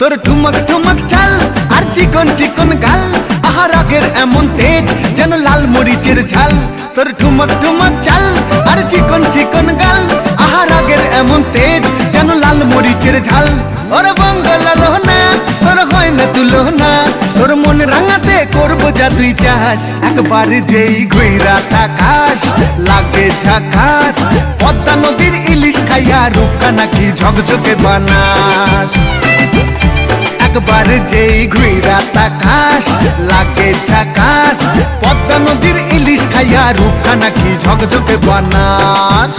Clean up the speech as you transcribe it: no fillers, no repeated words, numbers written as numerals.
তোর ঠুমক ঠুমক চাল আর চিকন চিকন গাল, আহা রাগের এমন তেজ যেন লাল মরিচের ঝাল। তোর ঠুমক ঠুমক চাল আর চিকন চিকন গাল, আহা রাগের এমন তেজ যেন লাল মরিচের ঝাল। ওরে বঙ্গলা লোহনা তোর হয় না তুলনা, তোর মন রাঙাতে করবো যা তুই চাস। একবার যেই ঘুইরা তাকাস লাগে ঝাকাস, পদ্মা নদীর ইলিশ খাইয়া রূপকা নাকি ঝকঝকে বানাস। একবার যেই ঘুইরা তাকাস লাগে ঝাকাস, পদ্মা নদীর ইলিশ খাইয়া রূপকা নাকি ঝকঝকে বানাস।